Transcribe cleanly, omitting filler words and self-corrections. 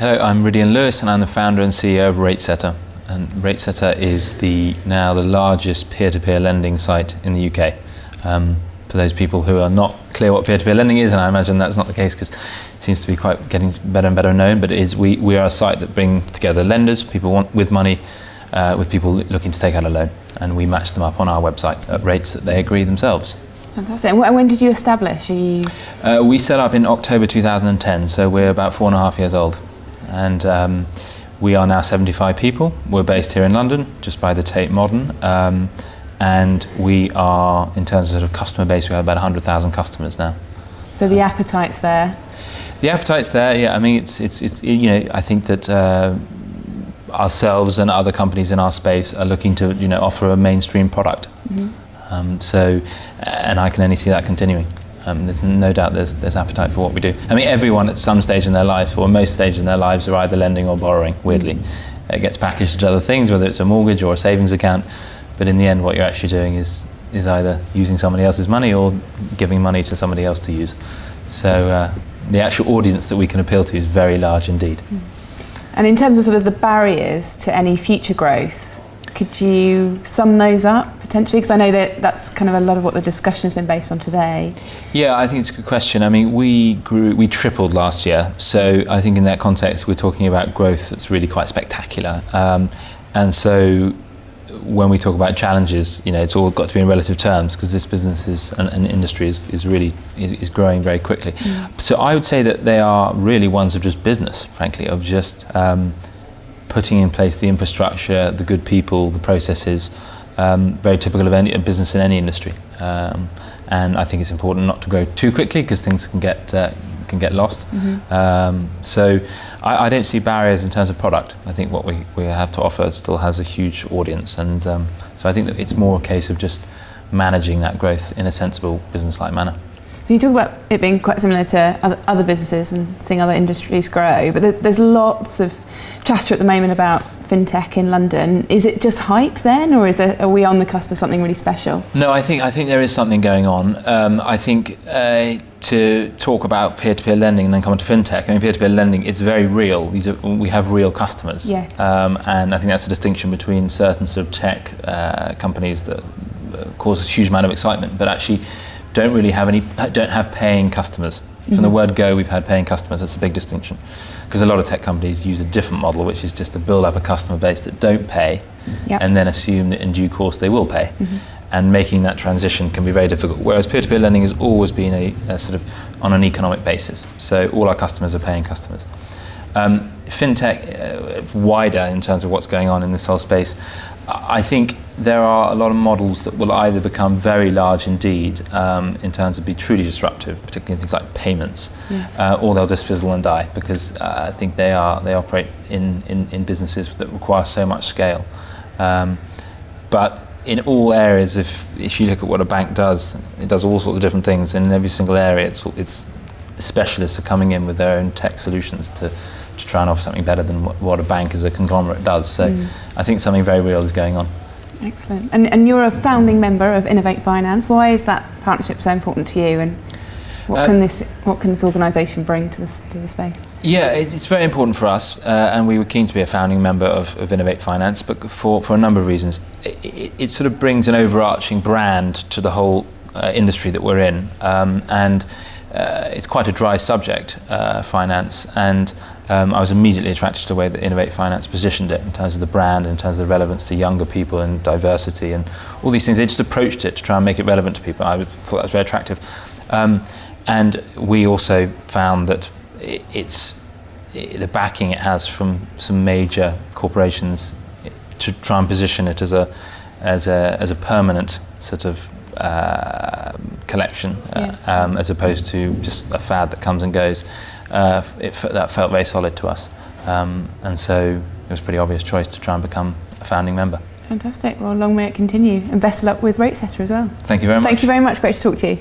Hello, I'm Rhydian Lewis and I'm the founder and CEO of RateSetter. And RateSetter is now the largest peer-to-peer lending site in the UK. For those people who are not clear what peer-to-peer lending is, and I imagine that's not the case because it seems to be quite getting better and better known, but we are a site that bring together lenders, people with money, with people looking to take out a loan, and we match them up on our website at rates that they agree themselves. Fantastic. And when did you establish? We set up in October 2010, so we're about 4.5 years old. And we are now 75 people. We're based here in London, just by the Tate Modern. And we are, in terms of customer base, we have about 100,000 customers now. So the appetite's there? The appetite's there, yeah. I mean, it's I think that ourselves and other companies in our space are looking to, offer a mainstream product. Mm-hmm. And I can only see that continuing. There's no doubt there's appetite for what we do. I mean, everyone at some stage in their life, or most stages in their lives, are either lending or borrowing, weirdly. Mm-hmm. It gets packaged as other things, whether it's a mortgage or a savings account, but in the end what you're actually doing is either using somebody else's money or giving money to somebody else to use. So the actual audience that we can appeal to is very large indeed. Mm. And in terms of sort of the barriers to any future growth, could you sum those up potentially? Because I know that's kind of a lot of what the discussion has been based on today. Yeah, I think it's a good question. I mean, we tripled last year. So I think in that context, we're talking about growth that's really quite spectacular. And so when we talk about challenges, it's all got to be in relative terms, because this business and industry is really growing very quickly. Mm. So I would say that they are really ones of just business, frankly, of just putting in place the infrastructure, the good people, the processes, very typical of any business in any industry. And I think it's important not to grow too quickly because things can get lost. Mm-hmm. So I don't see barriers in terms of product. I think what we have to offer still has a huge audience, and so I think that it's more a case of just managing that growth in a sensible business-like manner. So you talk about it being quite similar to other businesses and seeing other industries grow, but there's lots of chatter at the moment about Fintech in London. Is it just hype then, or are we on the cusp of something really special? No, I think there is something going on. I think to talk about peer-to-peer lending and then come on to Fintech, I mean, peer-to-peer lending is very real. We have real customers. Yes. And I think that's the distinction between certain sort of tech companies that cause a huge amount of excitement, but actually don't have paying customers. From the word go, we've had paying customers. That's a big distinction, because a lot of tech companies use a different model, which is just to build up a customer base that don't pay, yep, and then assume that in due course they will pay. Mm-hmm. And making that transition can be very difficult. Whereas peer-to-peer lending has always been a sort of on an economic basis. So all our customers are paying customers. Fintech, wider in terms of what's going on in this whole space, I think there are a lot of models that will either become very large indeed, in terms of be truly disruptive, particularly in things like payments, yes, or they'll just fizzle and die, because I think they operate in businesses that require so much scale. But in all areas, if you look at what a bank does, it does all sorts of different things, and in every single area it's specialists are coming in with their own tech solutions to try and offer something better than what a bank as a conglomerate does. So I think something very real is going on. Excellent. And you're a founding member of Innovate Finance. Why is that partnership so important to you, and what can this organisation bring to the space? Yeah, it's very important for us, and we were keen to be a founding member of Innovate Finance, but for a number of reasons. It sort of brings an overarching brand to the whole industry that we're in, and it's quite a dry subject, finance, and I was immediately attracted to the way that Innovate Finance positioned it in terms of the brand, in terms of the relevance to younger people and diversity and all these things. They just approached it to try and make it relevant to people. I thought that was very attractive. And we also found that the backing it has from some major corporations to try and position it as a permanent sort of collection, yes, as opposed to just a fad that comes and goes. That felt very solid to us, and so it was a pretty obvious choice to try and become a founding member. Fantastic. Well, long may it continue, and best of luck with RateSetter as well. Thank you very much. Thank you very much. Great to talk to you.